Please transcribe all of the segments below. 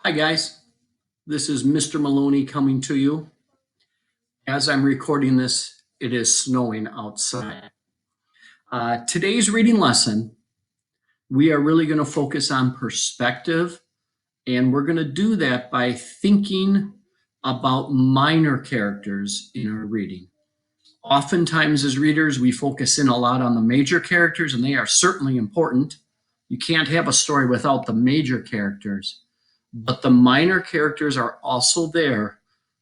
Hi, guys. This is Mr. Maloney coming to you. As I'm recording this, it is snowing outside. Today's reading lesson, we are really going to focus on perspective, and we're going to do that by thinking about minor characters in our reading. Oftentimes, as readers, we focus in a lot on the major characters, and they are certainly important. You can't have a story without the major characters. But the minor characters are also there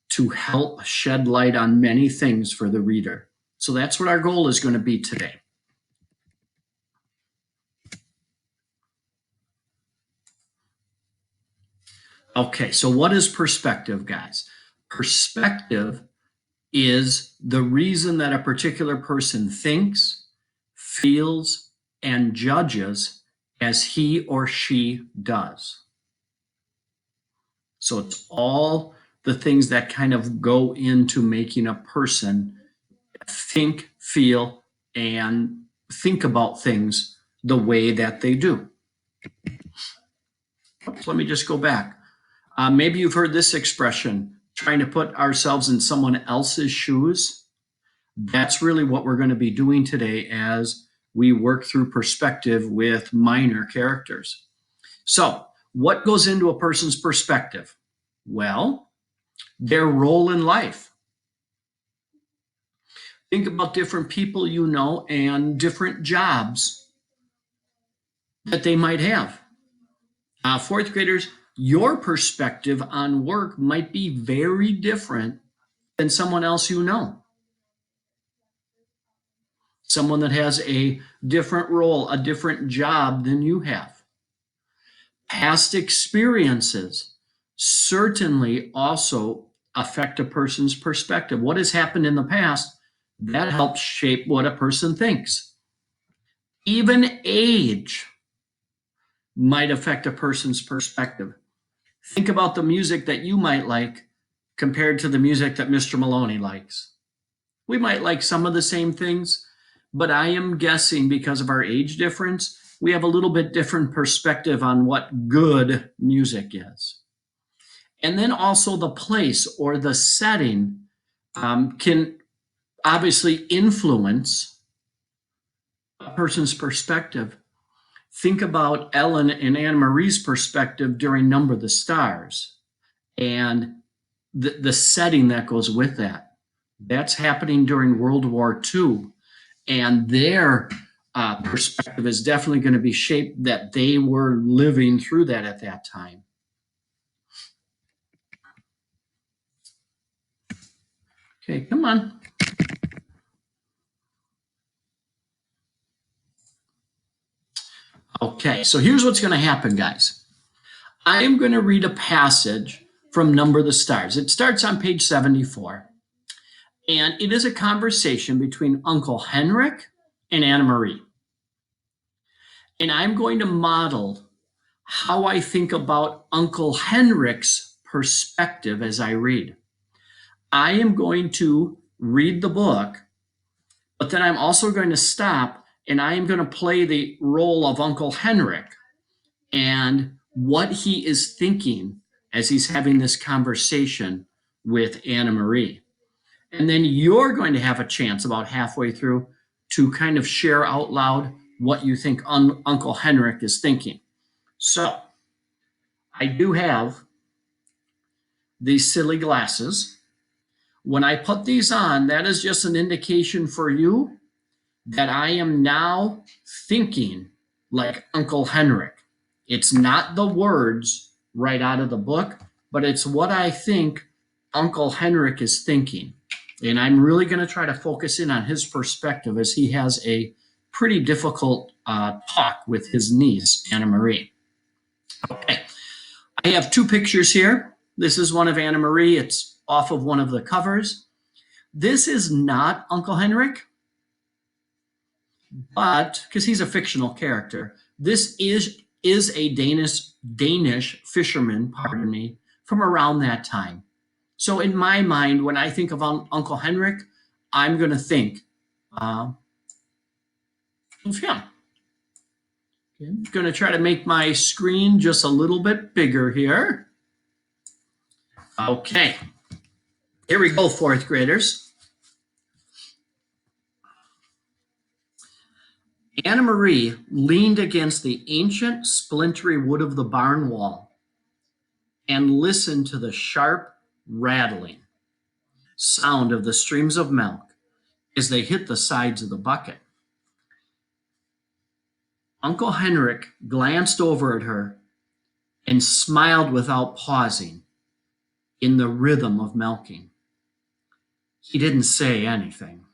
to help shed light on many things for the reader. So that's what our goal is going to be today. Okay, so what is perspective, guys? Perspective is the reason that a particular person thinks, feels, and judges as he or she does. So it's all the things that kind of go into making a person think, feel, and think about things the way that they do. So let me just go back. Maybe you've heard this expression, trying to put ourselves in someone else's shoes. That's really what we're going to be doing today as we work through perspective with minor characters. So, what goes into a person's perspective? Well, their role in life. Think about different people you know and different jobs that they might have. Fourth graders, your perspective on work might be very different than someone else you know. Someone that has a different role, a different job than you have. Past experiences certainly also affect a person's perspective. What has happened in the past, that helps shape what a person thinks. Even age might affect a person's perspective. Think about the music that you might like compared to the music that Mr. Maloney likes. We might like some of the same things, but I am guessing because of our age difference, we have a little bit different perspective on what good music is. And then also the place or the setting can obviously influence a person's perspective. Think about Ellen and Anne Marie's perspective during Number the Stars and the setting that goes with that. That's happening during World War II. And their perspective is definitely going to be shaped that they were living through that at that time. Okay, come on. Okay, so here's what's going to happen, guys. I am going to read a passage from Number the Stars. It starts on page 74. And it is a conversation between Uncle Henrik and Anna Marie. And I'm going to model how I think about Uncle Henrik's perspective as I read. I am going to read the book, but then I'm also going to stop and I am going to play the role of Uncle Henrik and what he is thinking as he's having this conversation with Anna Marie. And then you're going to have a chance about halfway through to kind of share out loud what you think Uncle Henrik is thinking. So I do have these silly glasses. When I put these on, that is just an indication for you that I am now thinking like Uncle Henrik. It's not the words right out of the book, but it's what I think Uncle Henrik is thinking. And I'm really going to try to focus in on his perspective as he has a pretty difficult talk with his niece, Anna Marie. Okay, I have two pictures here. This is one of Anna Marie. It's off of one of the covers. This is not Uncle Henrik, but because he's a fictional character, this is a Danish fisherman, pardon me, from around that time. So in my mind, when I think of Uncle Henrik, I'm going to think of him. Okay. I'm going to try to make my screen just a little bit bigger here. Okay, here we go, fourth graders. Anna Marie leaned against the ancient splintery wood of the barn wall and listened to the sharp rattling sound of the streams of milk as they hit the sides of the bucket. Uncle Henrik glanced over at her and smiled without pausing in the rhythm of milking. He didn't say anything.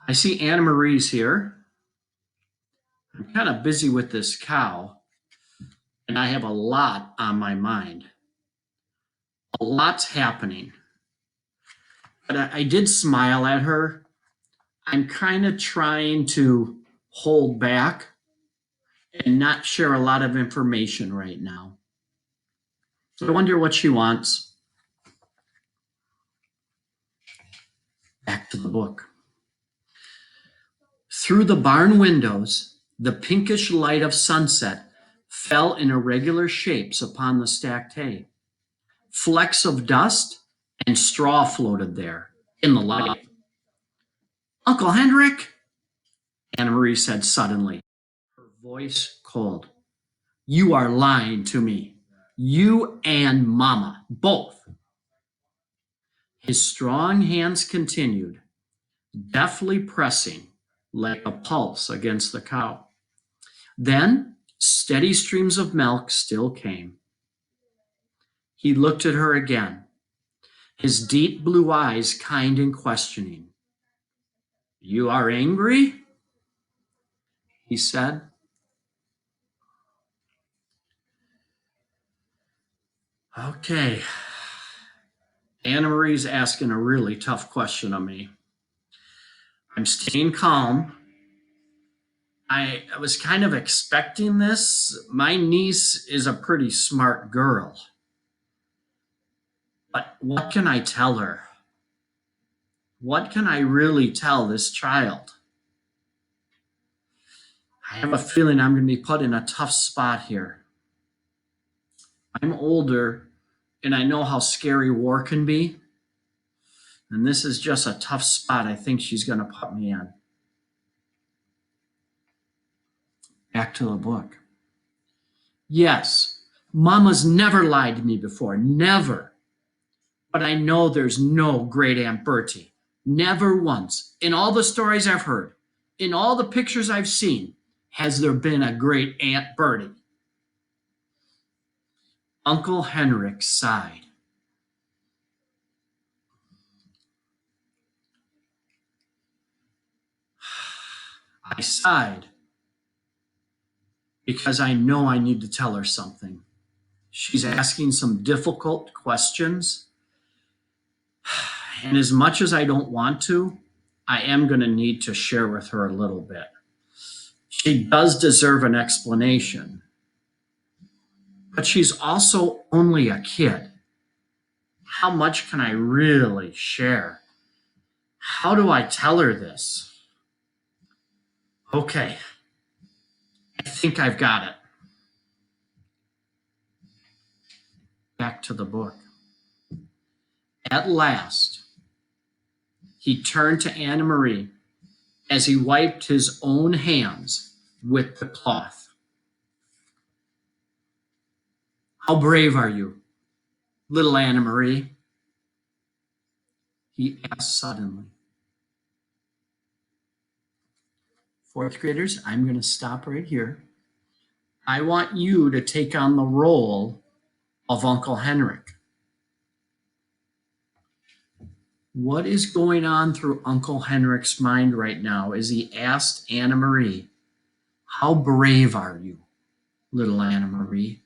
I see Anna Marie's here. I'm kind of busy with this cow, and I have a lot on my mind. A lot's happening. But I did smile at her. I'm kind of trying to hold back and not share a lot of information right now. So I wonder what she wants. Back to the book. Through the barn windows, the pinkish light of sunset fell in irregular shapes upon the stacked hay. Flecks of dust and straw floated there in the light. Uncle Henrik, Anna Marie said suddenly, her voice cold. You are lying to me. You and Mama, both. His strong hands continued, deftly pressing like a pulse against the cow. Then steady streams of milk still came. He looked at her again, his deep blue eyes kind and questioning. You are angry? He said. Okay. Anna Marie's asking a really tough question of me. I'm staying calm. I was kind of expecting this. My niece is a pretty smart girl. But what can I tell her? What can I really tell this child? I have a feeling I'm going to be put in a tough spot here. I'm older and I know how scary war can be. And this is just a tough spot I think she's going to put me in. Back to the book. Yes, Mama's never lied to me before, never. But I know there's no great Aunt Bertie. Never once, in all the stories I've heard, in all the pictures I've seen, has there been a great Aunt Bertie. Uncle Henrik sighed. I sighed because I know I need to tell her something. She's asking some difficult questions. And as much as I don't want to, I am going to need to share with her a little bit. She does deserve an explanation, but she's also only a kid. How much can I really share? How do I tell her this? Okay, I think I've got it. Back to the book. At last, he turned to Anna Marie as he wiped his own hands with the cloth. How brave are you, little Anna Marie? He asked suddenly. Fourth graders, I'm going to stop right here. I want you to take on the role of Uncle Henrik. What is going on through Uncle Henrik's mind right now as he asked Anna Marie, how brave are you, little Anna Marie?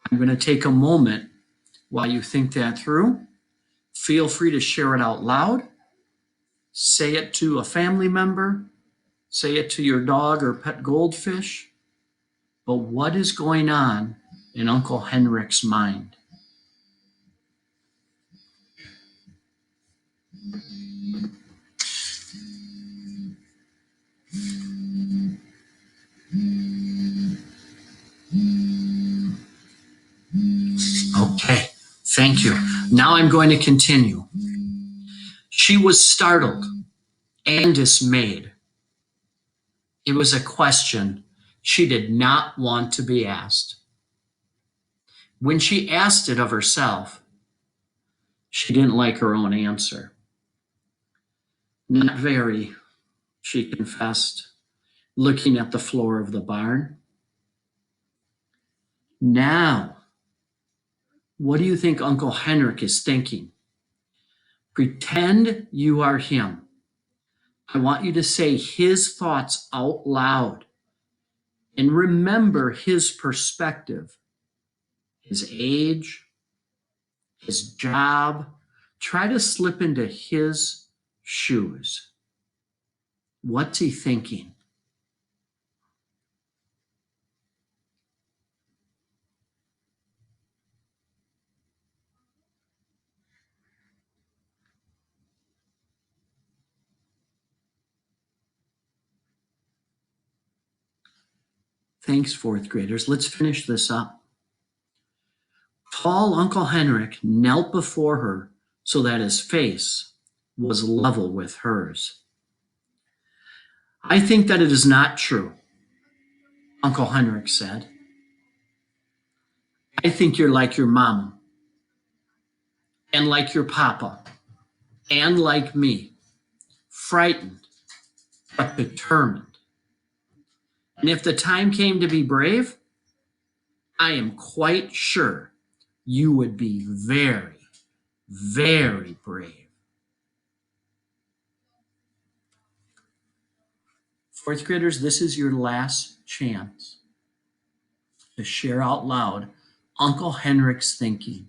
I'm going to take a moment while you think that through. Feel free to share it out loud. Say it to a family member. Say it to your dog or pet goldfish. But what is going on in Uncle Henrik's mind? Thank you. Now I'm going to continue. She was startled and dismayed. It was a question she did not want to be asked. When she asked it of herself, she didn't like her own answer. Not very, she confessed, looking at the floor of the barn. Now, what do you think Uncle Henrik is thinking? Pretend you are him. I want you to say his thoughts out loud and remember his perspective, his age, his job. Try to slip into his shoes. What's he thinking? Thanks, fourth graders. Let's finish this up. Tall Uncle Henrik knelt before her so that his face was level with hers. I think that it is not true, Uncle Henrik said. I think you're like your mama, and like your papa, and like me, frightened but determined. And if the time came to be brave, I am quite sure you would be very, very brave. Fourth graders, this is your last chance to share out loud Uncle Henrik's thinking.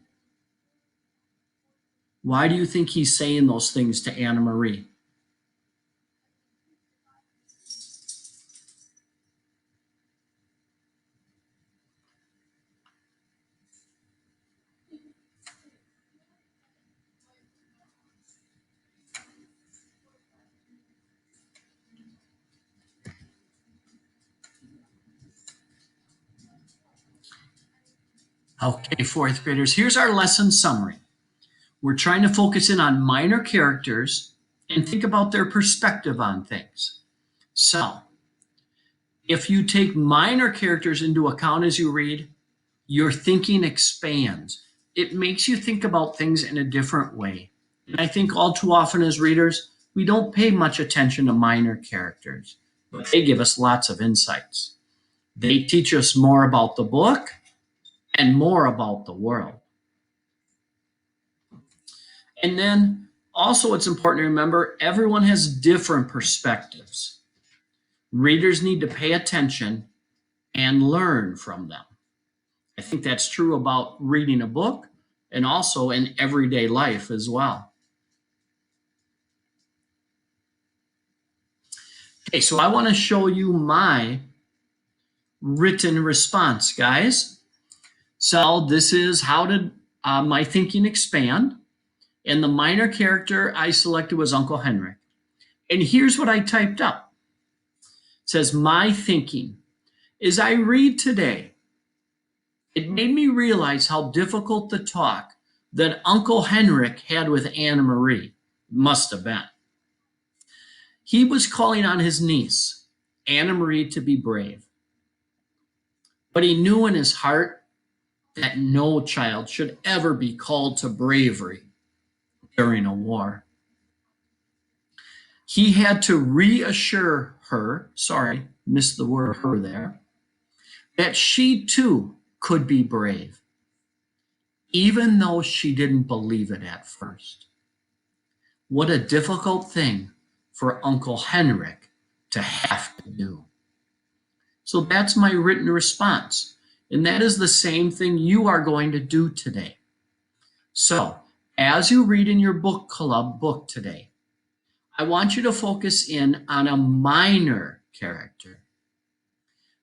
Why do you think he's saying those things to Anna Marie? Okay, fourth graders, here's our lesson summary. We're trying to focus in on minor characters and think about their perspective on things. So, if you take minor characters into account as you read, your thinking expands. It makes you think about things in a different way. And I think all too often as readers, we don't pay much attention to minor characters, but they give us lots of insights. They teach us more about the book and more about the world. And then also it's important to remember everyone has different perspectives. Readers need to pay attention and learn from them. I think that's true about reading a book and also in everyday life as well. Okay, so I want to show you my written response, guys. So this is how did my thinking expand. And the minor character I selected was Uncle Henrik. And here's what I typed up. It says, my thinking. As I read today, it made me realize how difficult the talk that Uncle Henrik had with Anna Marie must have been. He was calling on his niece, Anna Marie, to be brave. But he knew in his heart that no child should ever be called to bravery during a war. He had to reassure her, sorry, missed the word her there, that she too could be brave, even though she didn't believe it at first. What a difficult thing for Uncle Henrik to have to do. So that's my written response. And that is the same thing you are going to do today. So as you read in your book club book today, I want you to focus in on a minor character.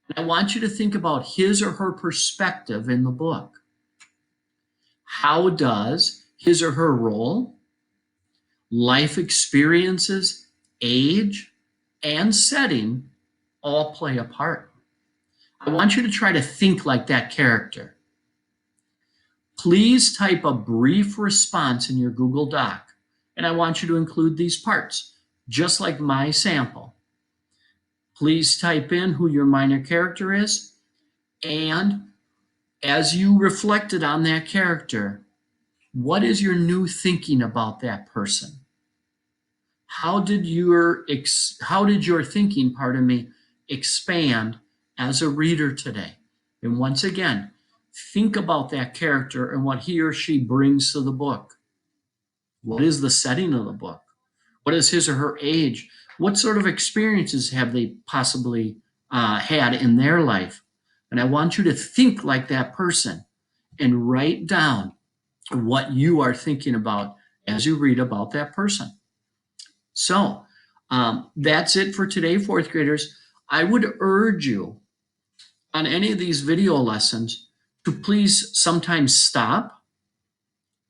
And I want you to think about his or her perspective in the book. How does his or her role, life experiences, age, and setting all play a part? I want you to try to think like that character. Please type a brief response in your Google Doc, and I want you to include these parts, just like my sample. Please type in who your minor character is, and as you reflected on that character, what is your new thinking about that person? How did your thinking, expand as a reader today? And once again, think about that character and what he or she brings to the book. What is the setting of the book? What is his or her age? What sort of experiences have they possibly had in their life? And I want you to think like that person and write down what you are thinking about as you read about that person. So that's it for today, fourth graders. I would urge you on any of these video lessons to please sometimes stop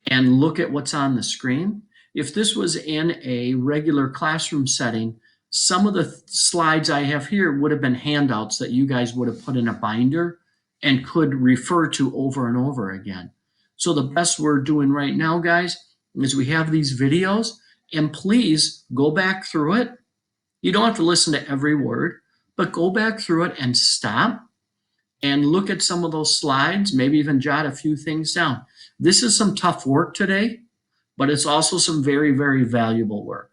and look at what's on the screen. If this was in a regular classroom setting, some of the slides I have here would have been handouts that you guys would have put in a binder and could refer to over and over again. So the best we're doing right now, guys, is we have these videos, and please go back through it. You don't have to listen to every word, but go back through it and stop and look at some of those slides, maybe even jot a few things down. This is some tough work today, but it's also some very, very valuable work.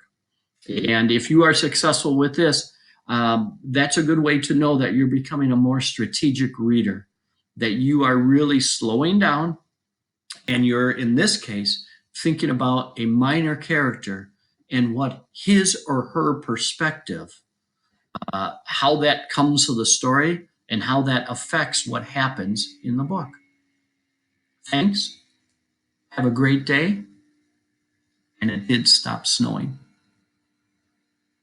And if you are successful with this, that's a good way to know that you're becoming a more strategic reader, that you are really slowing down and you're, in this case, thinking about a minor character and what his or her perspective, how that comes to the story and how that affects what happens in the book. Thanks. Have a great day. And it did stop snowing.